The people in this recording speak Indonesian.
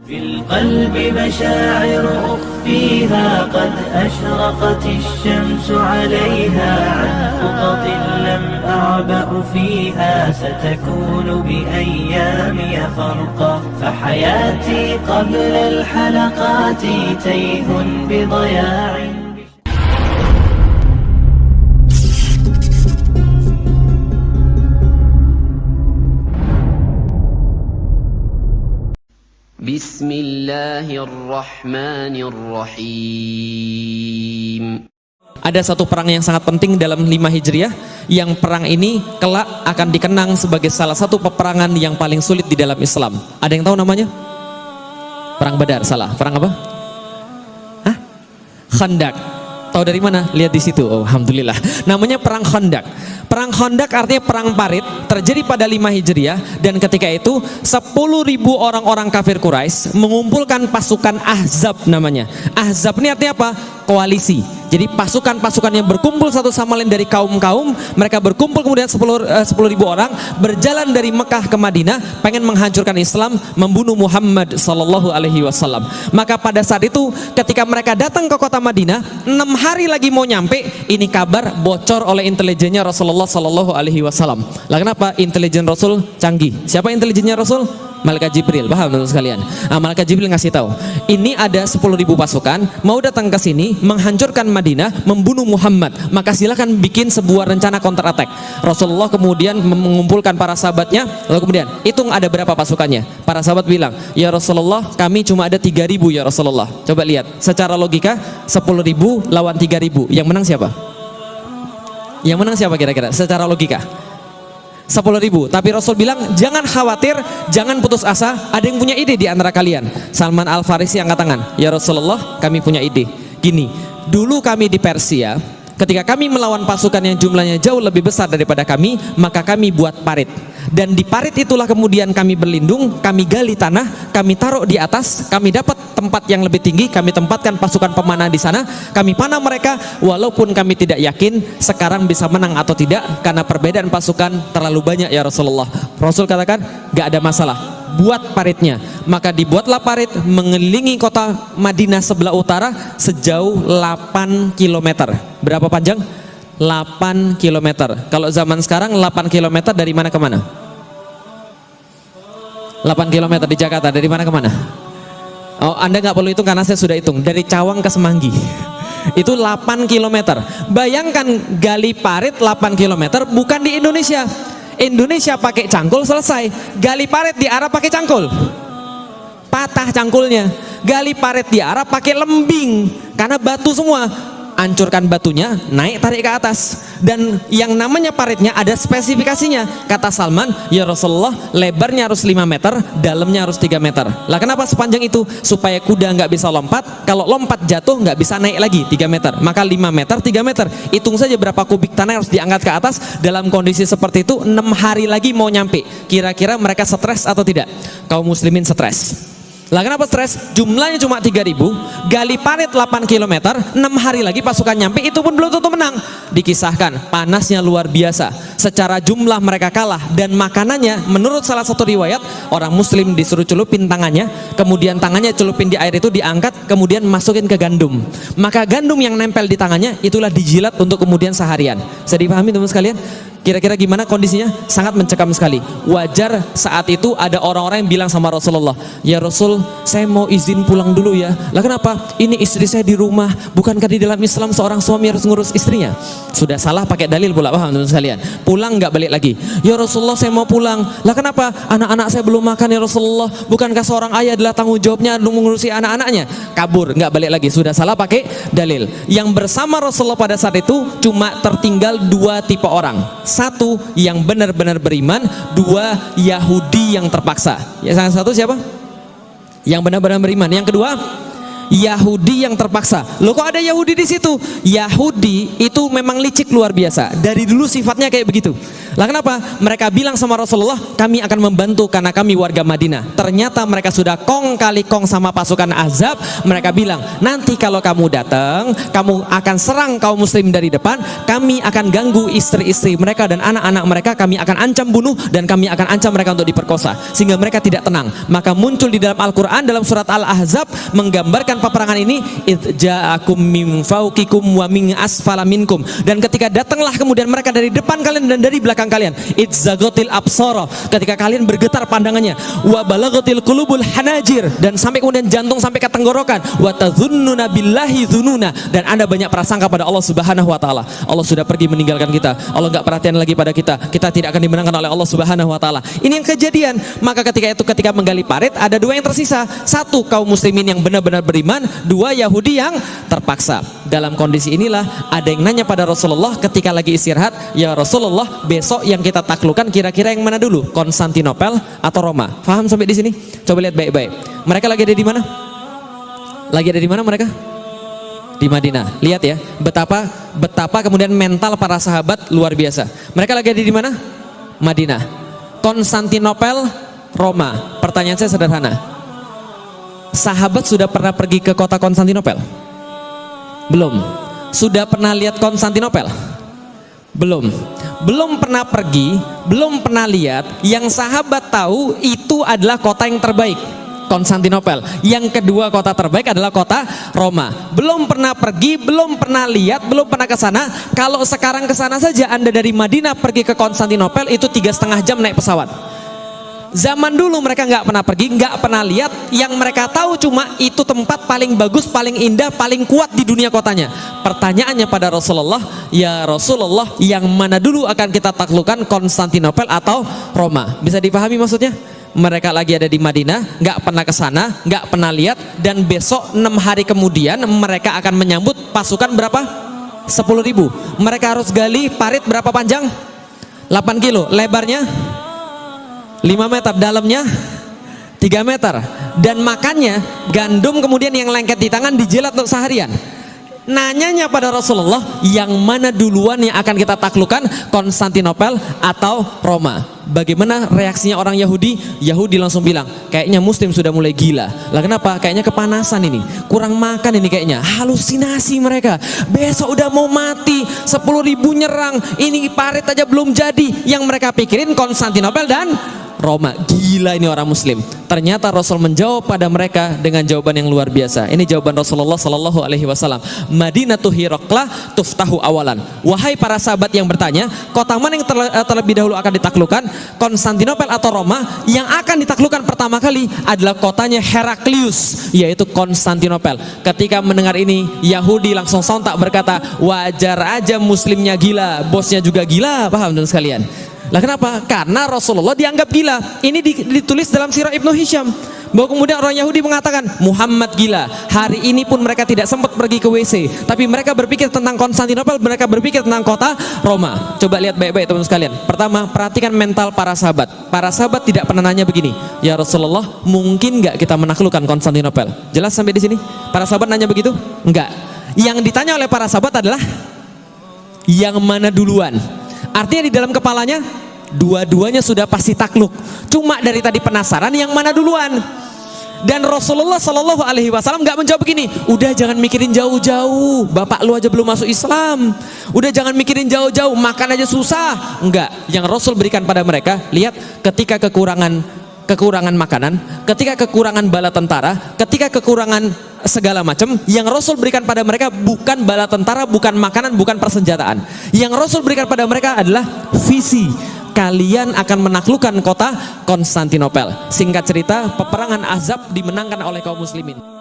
في القلب مشاعر أخفيها قد أشرقت الشمس عليها عن خطط لم أعبأ فيها ستكون بأيامي فرقا فحياتي قبل الحلقات تيه بضياع. Bismillahirrahmanirrahim. Ada satu perang yang sangat penting dalam 5 Hijriah, yang perang ini kelak akan dikenang sebagai salah satu peperangan yang paling sulit di dalam Islam. Ada yang tahu namanya? Perang Badar. Salah. Perang apa? Hah? Khandak. Tahu dari mana? Lihat di situ. Oh, alhamdulillah. Namanya perang Khandak. Perang Khandak artinya perang parit, terjadi pada 5 Hijriah, dan ketika itu 10.000 orang-orang kafir Quraisy mengumpulkan pasukan Ahzab namanya. Ahzab ini artinya apa? Koalisi. Jadi pasukan-pasukan yang berkumpul satu sama lain dari kaum-kaum, mereka berkumpul kemudian 10.000 orang berjalan dari Mekah ke Madinah, pengen menghancurkan Islam, membunuh Muhammad sallallahu alaihi wasallam. Maka pada saat itu ketika mereka datang ke kota Madinah, 6 hari lagi mau nyampe, ini kabar bocor oleh intelijennya Rasulullah sallallahu alaihi wasallam. Lah kenapa? Intelijen Rasul canggih. Siapa intelijennya Rasul? Malaikat Jibril. Paham teman sekalian? Malaikat Jibril ngasih tahu, ini ada 10.000 pasukan mau datang ke sini menghancurkan Madinah, membunuh Muhammad. Maka silakan bikin sebuah rencana counter attack. Rasulullah kemudian mengumpulkan para sahabatnya, lalu kemudian hitung ada berapa pasukannya. Para sahabat bilang, ya Rasulullah, kami cuma ada 3.000 ya Rasulullah. Coba lihat, secara logika 10.000 lawan 3.000, yang menang siapa? Yang menang siapa kira-kira? Secara logika 10.000, tapi Rasul bilang jangan khawatir, jangan putus asa, ada yang punya ide di antara kalian. Salman Al-Farisi angkat tangan, ya Rasulullah, kami punya ide. Gini, dulu kami di Persia, ketika kami melawan pasukan yang jumlahnya jauh lebih besar daripada kami, maka kami buat parit, dan di parit itulah kemudian kami berlindung, kami gali tanah, kami taruh di atas, kami dapat tempat yang lebih tinggi, kami tempatkan pasukan pemanah di sana, kami panah mereka, walaupun kami tidak yakin sekarang bisa menang atau tidak karena perbedaan pasukan terlalu banyak ya Rasulullah. Rasul katakan gak ada masalah, buat paritnya. Maka dibuatlah parit mengelilingi kota Madinah sebelah utara sejauh 8 km. Berapa panjang? 8 km. Kalau zaman sekarang 8 km dari mana ke mana? 8 km di Jakarta, dari mana ke mana? Oh, Anda nggak perlu hitung karena saya sudah hitung. Dari Cawang ke Semanggi itu 8 km. Bayangkan gali parit 8 km, bukan di Indonesia. Indonesia pakai cangkul selesai. Gali parit di Arab pakai cangkul, patah cangkulnya. Gali parit di Arab pakai lembing karena batu semua. Hancurkan batunya, naik tarik ke atas. Dan yang namanya paritnya ada spesifikasinya. Kata Salman, ya Rasulullah, lebarnya harus 5 meter, dalamnya harus 3 meter. Lah kenapa sepanjang itu? Supaya kuda nggak bisa lompat, kalau lompat jatuh nggak bisa naik lagi 3 meter. Maka 5 meter, 3 meter. Hitung saja berapa kubik tanah harus diangkat ke atas. Dalam kondisi seperti itu 6 hari lagi mau nyampe. Kira-kira mereka stres atau tidak? Kaum muslimin stres. Lah kenapa stres? Jumlahnya cuma 3.000, gali parit 8 km, 6 hari lagi pasukan nyampe, itu pun belum tentu menang. Dikisahkan panasnya luar biasa, secara jumlah mereka kalah, dan makanannya menurut salah satu riwayat, orang muslim disuruh celupin tangannya, kemudian tangannya celupin di air itu, diangkat, kemudian masukin ke gandum. Maka gandum yang nempel di tangannya itulah dijilat untuk kemudian seharian. Bisa dipahami teman sekalian? Kira-kira gimana kondisinya? Sangat mencekam sekali. Wajar saat itu ada orang-orang yang bilang sama Rasulullah, ya Rasul, saya mau izin pulang dulu ya. Lah kenapa? Ini istri saya di rumah. Bukankah di dalam Islam seorang suami harus ngurus istrinya? Sudah salah pakai dalil pula, paham teman sekalian? Pulang nggak balik lagi. Ya Rasulullah, saya mau pulang. Lah kenapa? Anak-anak saya belum makan ya Rasulullah. Bukankah seorang ayah adalah tanggung jawabnya mengurusi anak-anaknya? Kabur, nggak balik lagi. Sudah salah pakai dalil. Yang bersama Rasulullah pada saat itu cuma tertinggal 2 tipe orang. 1 yang benar-benar beriman, 2 Yahudi yang terpaksa. Yang satu siapa? Yang benar-benar beriman. Yang kedua Yahudi yang terpaksa. Loh, kok ada Yahudi di situ? Yahudi itu memang licik luar biasa. Dari dulu sifatnya kayak begitu. Lah kenapa? Mereka bilang sama Rasulullah, kami akan membantu karena kami warga Madinah. Ternyata mereka sudah kong kali kong sama pasukan Ahzab. Mereka bilang, nanti kalau kamu datang, kamu akan serang kaum muslim dari depan, kami akan ganggu istri-istri mereka dan anak-anak mereka, kami akan ancam bunuh dan kami akan ancam mereka untuk diperkosa, sehingga mereka tidak tenang. Maka muncul di dalam Al-Quran dalam surat Al-Ahzab menggambarkan peperangan ini, ja'akum min fawqikum wa min asfala minkum, dan ketika datanglah kemudian mereka dari depan kalian dan dari belakang kalian, idzagotil absara, ketika kalian bergetar pandangannya, wa balagatil qulubul hanajir, dan sampai kemudian jantung sampai ke tenggorokan, wa tadzunnuna billahi dzununa, dan Anda banyak prasangka pada Allah Subhanahu wa taala. Allah sudah pergi meninggalkan kita, Allah enggak perhatian lagi pada kita, kita tidak akan dimenangkan oleh Allah Subhanahu wa taala. Ini yang kejadian. Maka ketika menggali parit, ada dua yang tersisa. Satu, kaum muslimin yang benar-benar beriman, dua, Yahudi yang terpaksa. Dalam kondisi inilah ada yang nanya pada Rasulullah ketika lagi istirahat, ya Rasulullah, besok yang kita taklukkan kira-kira yang mana dulu? Konstantinopel atau Roma? Faham sampai di sini? Coba lihat baik-baik. Mereka lagi ada di mana? Lagi ada di mana mereka? Di Madinah. Lihat ya, betapa kemudian mental para sahabat luar biasa. Mereka lagi ada di mana? Madinah. Konstantinopel, Roma. Pertanyaan saya sederhana. Sahabat sudah pernah pergi ke kota Konstantinopel? Belum. Sudah pernah lihat Konstantinopel? Belum. Belum pernah pergi, belum pernah lihat. Yang sahabat tahu itu adalah kota yang terbaik, Konstantinopel. Yang kedua kota terbaik adalah kota Roma. Belum pernah pergi, belum pernah lihat, belum pernah ke sana. Kalau sekarang ke sana saja Anda dari Madinah pergi ke Konstantinopel itu 3,5 jam naik pesawat. Zaman dulu mereka nggak pernah pergi, nggak pernah lihat. Yang mereka tahu cuma itu tempat paling bagus, paling indah, paling kuat di dunia kotanya. Pertanyaannya pada Rasulullah, ya Rasulullah, yang mana dulu akan kita taklukkan, Konstantinopel atau Roma? Bisa dipahami maksudnya? Mereka lagi ada di Madinah, nggak pernah ke sana, nggak pernah lihat, dan besok 6 hari kemudian mereka akan menyambut pasukan berapa? 10.000. Mereka harus gali parit berapa panjang? 8 kilo. Lebarnya 5 meter, dalamnya 3 meter. Dan makannya gandum kemudian yang lengket di tangan dijilat untuk seharian. Nanyanya pada Rasulullah, yang mana duluan yang akan kita taklukkan, Konstantinopel atau Roma? Bagaimana reaksinya orang Yahudi? Yahudi langsung bilang, kayaknya muslim sudah mulai gila. Lah kenapa? Kayaknya kepanasan ini, kurang makan ini kayaknya, halusinasi mereka. Besok udah mau mati, 10.000 nyerang, ini parit aja belum jadi. Yang mereka pikirin Konstantinopel dan Roma. Gila ini orang muslim. Ternyata Rasul menjawab pada mereka dengan jawaban yang luar biasa. Ini jawaban Rasulullah sallallahu alaihi wasallam. Madinatu Hiraqlah tuftahu awalan. Wahai para sahabat yang bertanya, kota mana yang terlebih dahulu akan ditaklukkan, Konstantinopel atau Roma? Yang akan ditaklukkan pertama kali adalah kotanya Heraklius, yaitu Konstantinopel. Ketika mendengar ini, Yahudi langsung sontak berkata, wajar aja muslimnya gila, bosnya juga gila. Paham teman sekalian? Lah kenapa? Karena Rasulullah dianggap gila. Ini ditulis dalam Sirah Ibnu Hisham, bahwa kemudian orang Yahudi mengatakan Muhammad gila. Hari ini pun mereka tidak sempat pergi ke WC, tapi mereka berpikir tentang Konstantinopel, mereka berpikir tentang kota Roma. Coba lihat baik-baik teman sekalian. Pertama, perhatikan mental para sahabat. Para sahabat tidak pernah nanya begini, ya Rasulullah, mungkin nggak kita menaklukkan Konstantinopel? Jelas sampai di sini? Para sahabat nanya begitu? Enggak. Yang ditanya oleh para sahabat adalah yang mana duluan. Artinya di dalam kepalanya dua-duanya sudah pasti takluk. Cuma dari tadi penasaran yang mana duluan. Dan Rasulullah Shallallahu Alaihi Wasallam nggak menjawab begini, udah jangan mikirin jauh-jauh, bapak lu aja belum masuk Islam, udah jangan mikirin jauh-jauh, makan aja susah. Enggak. Yang Rasul berikan pada mereka, lihat, ketika kekurangan makanan, ketika kekurangan bala tentara, ketika kekurangan segala macam, yang Rasul berikan pada mereka bukan bala tentara, bukan makanan, bukan persenjataan. Yang Rasul berikan pada mereka adalah visi. Kalian akan menaklukkan kota Konstantinopel. Singkat cerita, peperangan Ahzab dimenangkan oleh kaum muslimin.